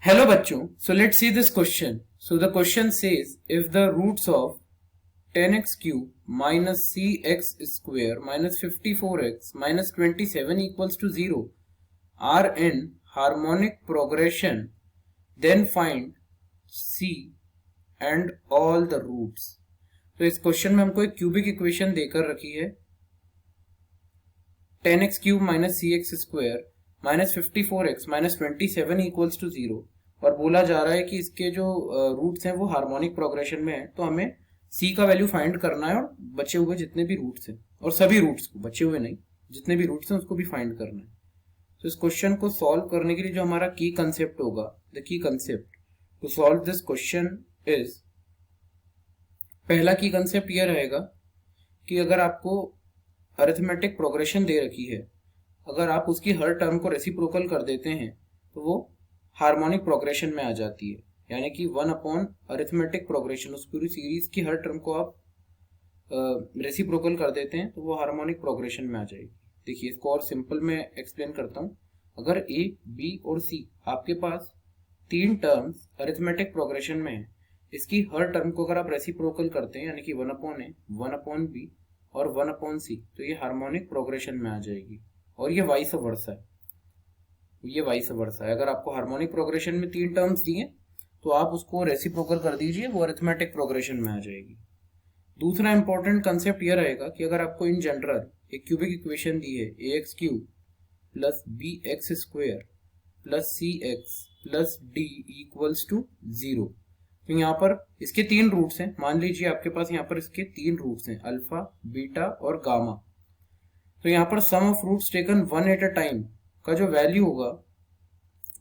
Hello बच्चों, so let's see this question. So the question says if the roots of 10x cube minus cx square minus 54x minus 27 equals to 0 are in harmonic progression, then find c and all the roots. तो इस question में हमको एक cubic equation देकर रखी है 10x cube minus cx square minus 54x minus 27 equals to 0 और बोला जा रहा है कि इसके जो रूट्स हैं वो हार्मोनिक प्रोग्रेशन में है। तो हमें c का वैल्यू फाइंड करना है और बचे हुए जितने भी रूट्स हैं और सभी रूट्स को, बचे हुए नहीं, जितने भी रूट्स हैं उसको भी फाइंड करना है। तो इस क्वेश्चन को सॉल्व करने के लिए जो हमारा की कंसेप्ट होगा, the key concept to solve this question is, पहला की कंसेप्ट यह रहेगा कि अगर आपको अरिथमेटिक प्रोग्रेशन दे रखी है, अगर आप उसकी हर टर्म को रेसिप्रोकल कर देते हैं तो वो हार्मोनिक प्रोग्रेशन में आ जाती है। यानी कि 1 अपॉन अरिथमेटिक प्रोग्रेशन, उस पूरी सीरीज की हर टर्म को आप रेसिप्रोकल कर देते हैं तो वो हार्मोनिक प्रोग्रेशन में आ जाएगी। देखिए इसको और सिंपल में एक्सप्लेन करता हूँ। अगर ए, बी और सी आपके पास तीन टर्म्स अरिथमेटिक प्रोग्रेशन में है, इसकी हर टर्म को अगर आप रेसिप्रोकल करते हैं यानी कि 1 अपॉन ए, 1 अपॉन बी और 1 अपॉन सी, तो ये हार्मोनिक प्रोग्रेशन में आ जाएगी। और ये वाइस वर्सा है, ये वाइस वर्सा है। अगर आपको हार्मोनिक प्रोग्रेशन में तीन टर्म्स दिए तो आप उसको रेसिप्रोकल कर दीजिए, वो अरिथमेटिक प्रोग्रेशन में आ जाएगी। दूसरा इंपॉर्टेंट कंसेप्ट ये रहेगा कि अगर आपको इन जनरल एक क्यूबिक इक्वेशन दी है a x cube plus b x square plus c x plus d equals to 0, तो यहाँ पर इसके तीन रूट्स हैं। मान लीजिए आपके पास यहाँ पर इसके तीन रूट्स हैं, अल्फा, बीटा और गामा। तो यहाँ पर sum of roots taken one at a time का जो वैल्यू होगा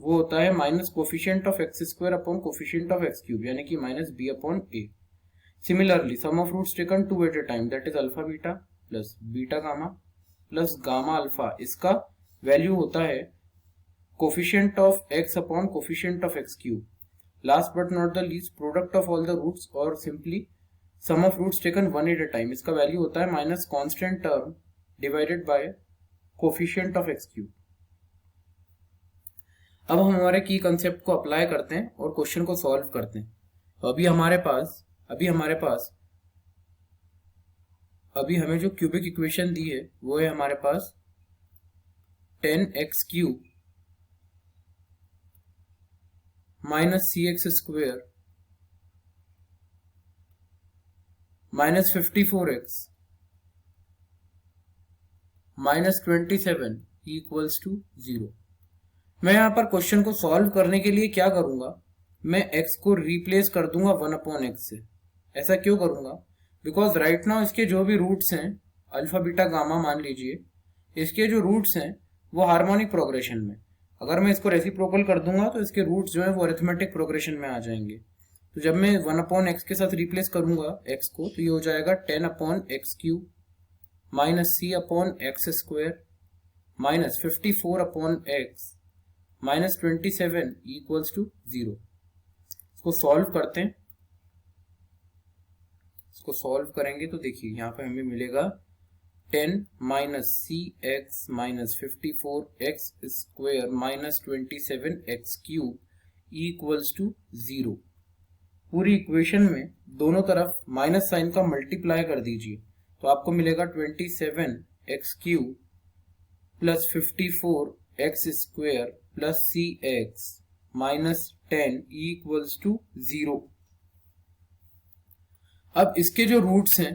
वो होता है minus coefficient of x square upon coefficient of x cube, यानी कि minus b upon a. Similarly sum of roots taken two at a time, that is alpha beta plus beta gamma plus gamma alpha, इसका value होता है coefficient of x upon coefficient of x cube. Last but not the least, product of all the roots और simply sum of roots taken one at a time, इसका value होता है minus constant term divided by coefficient of x cube. अब हम हमारे की concept को apply करते हैं और क्वेश्चन को सॉल्व करते हैं। तो अभी हमें जो क्यूबिक इक्वेशन दी है वो है हमारे पास 10x cube minus cx square minus 54x minus 27 equals to 0। मैं यहाँ पर क्वेश्चन को सॉल्व करने के लिए क्या करूंगा, मैं x को रिप्लेस कर दूंगा 1 अपॉन एक्स से। ऐसा क्यों करूंगा? बिकॉज राइट नाउ इसके जो भी रूट्स हैं, अल्फा बीटा गामा मान लीजिए, इसके जो रूट्स हैं वो हार्मोनिक प्रोग्रेशन में। अगर मैं इसको रेसिप्रोकल कर दूंगा तो इसके रूट्स जो है वो अरिथमेटिक प्रोग्रेशन में आ जाएंगे। तो जब मैं 1 अपॉन एक्स के साथ रिप्लेस करूंगा x को, तो ये हो जाएगा 10 upon x cube minus c upon x square minus 54 upon x minus 27 equals to 0। इसको सॉल्व करते हैं। इसको सॉल्व करेंगे तो देखिए यहाँ पे हमें मिलेगा 10 minus c x minus 54 x square minus 27 x cube equals to 0। पूरी इक्वेशन में दोनों तरफ माइनस साइन का मल्टीप्लाई कर दीजिए तो आपको मिलेगा 27 x cube plus 54 x square plus c x minus 10 equals to 0। अब इसके जो रूट्स हैं,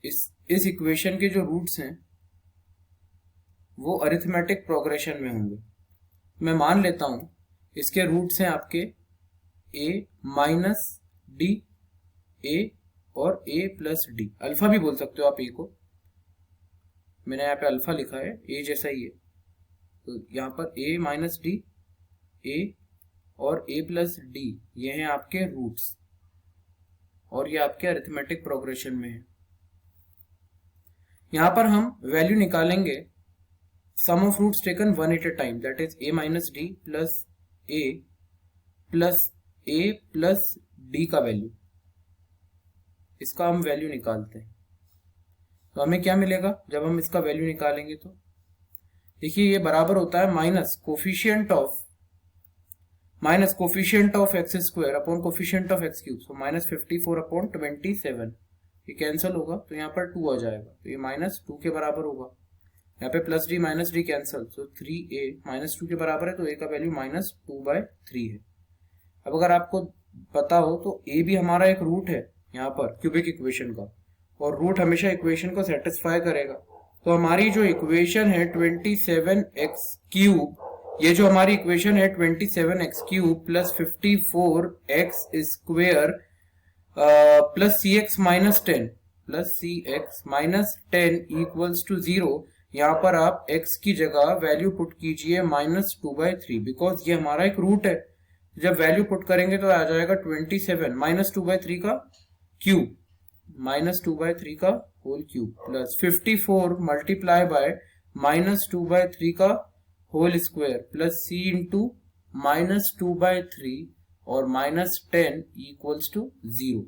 इस इक्वेशन के जो रूट्स हैं वो अरिथमेटिक प्रोग्रेशन में होंगे। मैं मान लेता हूं इसके रूट्स हैं आपके a माइनस डी, a और a प्लस डी। अल्फा भी बोल सकते हो आप a को, मैंने यहाँ पे अल्फा लिखा है, a जैसा ही है। तो यहाँ पर a माइनस डी, a और a प्लस डी, ये हैं आपके रूट्स और ये आपके अरिथमेटिक प्रोग्रेशन में है। यहाँ पर हम वैल्यू निकालेंगे sum of roots taken one at a time, that is a minus d plus a plus d का वैल्यू, इसका हम वैल्यू निकालते हैं। तो हमें क्या मिलेगा जब हम इसका वैल्यू निकालेंगे? तो देखिए ये बराबर होता है minus coefficient of minus coefficient of x square upon coefficient of x cube, so minus 54 upon 27, ये कैंसिल होगा तो यहाँ पर 2 आ जाएगा, तो ये माइनस 2 के बराबर होगा। यहाँ पे plus d minus d cancel, so 3a minus 2 के बराबर है, तो a का वैल्यू माइनस 2/3 है। अब अगर आपको पता हो तो a भी हमारा एक रूट है यहाँ पर क्यूबिक इक्वेशन का, और रूट हमेशा इक्वेशन को सेटिस्फाई करेगा। तो हमारी जो इक्वेशन है 27x क्यूब, ये जो हमारी इक्वेशन है 27x cube plus 54x square plus cx minus 10 equals to 0। यहाँ पर आप x की जगह वैल्यू पुट कीजिए -2/3, बिकॉज ये हमारा एक रूट है। जब वैल्यू पुट करेंगे तो आ जाएगा 27 -2/3 का क्यूब, -2/3 का whole cube plus 54 multiply by -2/3 का whole square plus c into -2/3 और -10 इक्वल्स टू 0।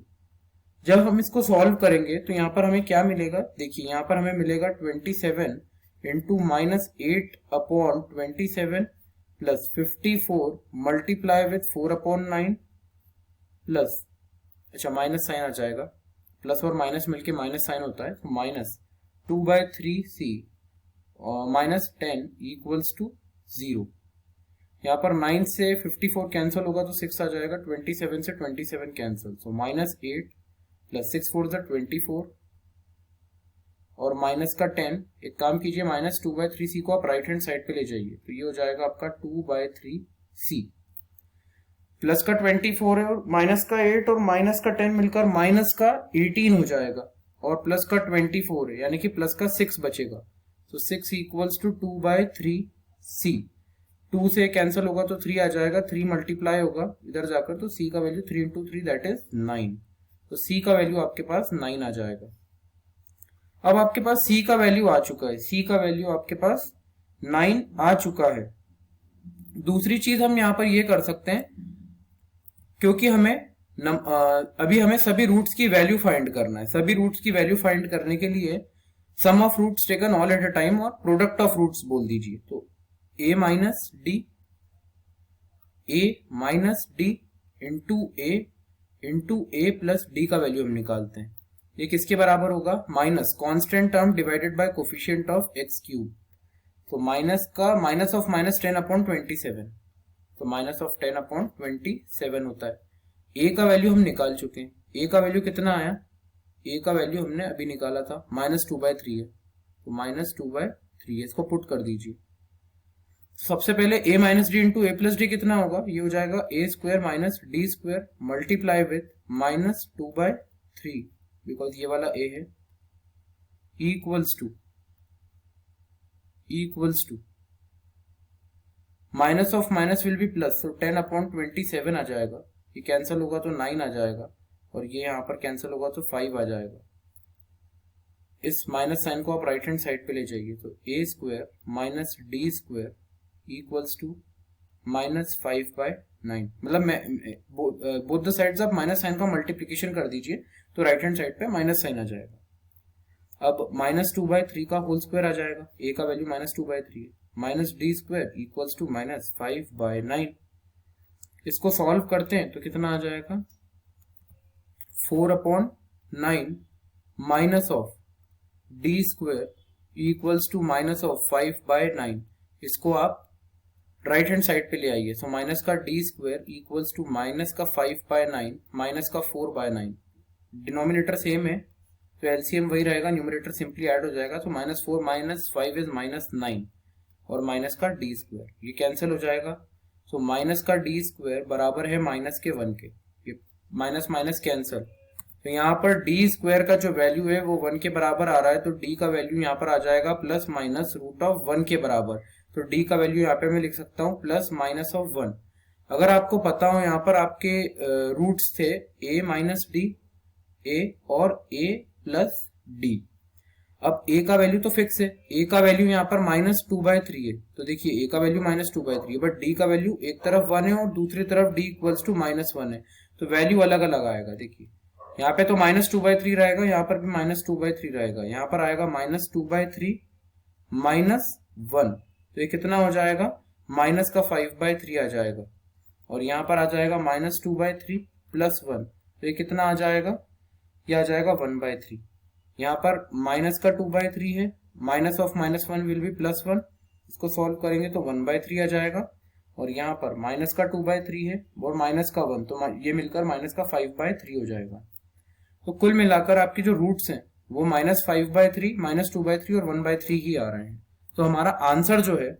जब हम इसको सॉल्व करेंगे तो यहाँ पर हमें क्या मिलेगा, देखिए यहाँ पर हमें मिलेगा 27 into -8 upon 27 plus 54 multiply with 4/9 plus, अच्छा माइनस साइन आ जाएगा, प्लस और माइनस मिलके माइनस साइन होता है, तो माइनस 2/3c और -10 इक्वल्स टू 0। यहाँ पर 9 से 54 कैंसिल होगा तो 6 आ जाएगा, 27 से 27 कैंसिल, सो -8 प्लस 6 4 24 और माइनस का 10। एक काम कीजिए, -2/3c को आप राइट हैंड साइड पे ले जाइए, तो ये हो जाएगा आपका 2/3c प्लस का 24 है और माइनस का 8 और माइनस का 10 मिलकर माइनस का 18 हो जाएगा, और प्लस का 24 है यानी कि प्लस का 6 बचेगा, तो 6 इक्वल्स टू 2/3c। 2 से कैंसिल होगा तो 3 आ जाएगा, 3 मल्टीप्लाई होगा इधर जाकर, तो c का वैल्यू 3 इंटू 3 दैट इज 9, तो c का वैल्यू आपके पास 9 आ जाएगा। अब आपके पास c का वैल्यू आ चुका है, c का वैल्यू आपके पास 9 आ चुका है। दूसरी चीज हम यहाँ पर ये कर सकते हैं, क्योंकि हमें अभी हमें सभी रूट्स की वैल्यू फाइंड करना है। सभी रूट्स की वैल्यू फाइंड करने के लिए sum of roots taken all at a time और प्रोडक्ट ऑफ रूट्स बोल दीजिए, तो a minus d into a plus d का वैल्यू हम निकालते हैं। ये किसके बराबर होगा, minus constant term divided by coefficient of x cube, तो माइनस का माइनस ऑफ -10 अपॉन 27, तो माइनस ऑफ 10 अपॉन 27 होता है। a का वैल्यू हम निकाल चुके हैं, a का वैल्यू कितना आया, a का वैल्यू हमने अभी निकाला था -2/3 है, तो -2/3 है, इसको पुट कर दीजिए। सबसे पहले a minus d into a plus d कितना होगा, ये हो जाएगा a square minus d square multiply with -2/3, because ये वाला a है, equals to minus of minus will be plus, तो 10 अपॉन 27 आ जाएगा, ये कैंसिल होगा तो 9 आ जाएगा, और ये यहाँ पर कैंसिल होगा तो 5 आ जाएगा। इस माइनस साइन को आप राइट हैंड साइड पे ले जाइए, तो a square minus d square equals to -5/9, मतलब बोथ द साइड्स आप माइनस साइन का मल्टीप्लीकेशन कर दीजिए, तो राइट हैंड साइड पे माइनस साइन आ जाएगा। अब -2/3 का होल स्क्वायर आ जाएगा, a का वैल्यू -2/3 है, minus d square equals to -5/9। इसको सॉल्व करते हैं तो कितना आ जाएगा, 4/9 minus of d square equals to minus of 5/9। इसको आप राइट हैंड साइड पे ले आइए, सो माइनस का d square equals to minus का 5/9 माइनस का 4/9, डिनोमिनेटर सेम है तो एलसीएम वही रहेगा, न्यूमरेटर सिंपली ऐड हो जाएगा, तो -4 - 5 इज -9 और माइनस का डी स्क्वायर, ये कैंसिल हो जाएगा, सो माइनस का डी स्क्वायर बराबर है माइनस के 1 के, ये माइनस माइनस कैंसिल, तो यहाँ पर डी स्क्वायर का जो वैल्यू है वो 1 के बराबर आ रहा है, तो डी का वैल्यू यहाँ पर आ जाएगा ±√1 के बराबर, तो डी का वैल्यू यहाँ पे मैं लिख सकता हूँ ±1। अगर आपको पता हो यहाँ पर आपके रूट्स थे a माइनस डी, a और a प्लस डी। अब a का वैल्यू तो फिक्स है, a का वैल्यू यहाँ पर -2/3 है, तो देखिए a का वैल्यू -2/3 है, बट d का वैल्यू एक तरफ 1 है और दूसरी तरफ d इक्वल्स टू -1 है, तो वैल्यू अलग अलग आएगा। देखिए यहाँ पे तो -2/3 रहेगा, यहाँ पर भी -2/3 रहेगा, यहाँ पर आएगा -2/3 -1, तो ये कितना हो जाएगा, माइनस का 5/3 आ जाएगा, और यहाँ पर आ जाएगा -2/3 + 1, तो ये कितना आ जाएगा, ये आ जाएगा 1/3। यहाँ पर माइनस का 2/3 है, माइनस ऑफ -1 विल बी +1, इसको सॉल्व करेंगे तो 1/3 आ जाएगा। और यहाँ पर माइनस का 2/3 है और माइनस का 1, तो ये मिलकर माइनस का 5/3 हो जाएगा। तो कुल मिलाकर आपकी जो रूट्स हैं वो -5/3, -2/3 और 1/3 ही आ रहे हैं। तो हमारा आंसर जो है,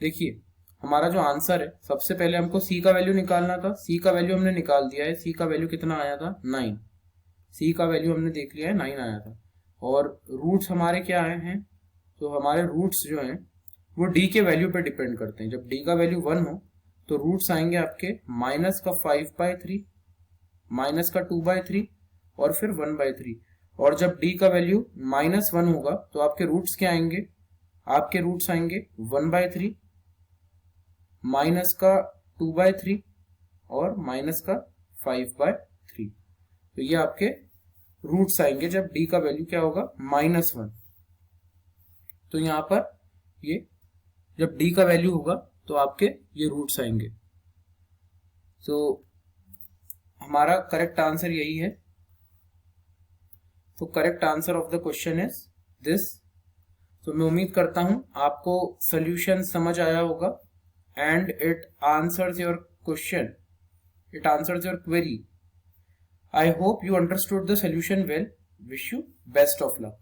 देखिए हमारा जो आंसर है, सबसे पहले हमको सी का वैल्यू निकालना था, सी का वैल्यू हमने निकाल दिया है। सी का वैल्यू कितना आया था, 9। सी का वैल्यू हमने देख लिया है, 9 आया था। और रूट्स हमारे क्या आए हैं, तो हमारे रूट्स जो हैं वो डी के वैल्यू पे डिपेंड करते हैं। जब डी का वैल्यू 1 हो तो रूट्स आएंगे आपके माइनस का 5/3, माइनस का 2/3 और फिर 1/3। और जब डी का वैल्यू -1 होगा तो आपके रूट्स क्या आएंगे, आपके रूट्स आएंगे 1/3, माइनस का 2/3 और माइनस का 5/3। तो ये आपके रूट्स आएंगे जब डी का वैल्यू क्या होगा, -1। तो यहाँ पर ये जब डी का वैल्यू होगा तो आपके ये रूट्स आएंगे। तो हमारा करेक्ट आंसर यही है। तो correct answer of the question is this. तो मैं उम्मीद करता हूं आपको सॉल्यूशन समझ आया होगा and it answers your question, it answers your query. I hope you understood the solution well. Wish you best of luck.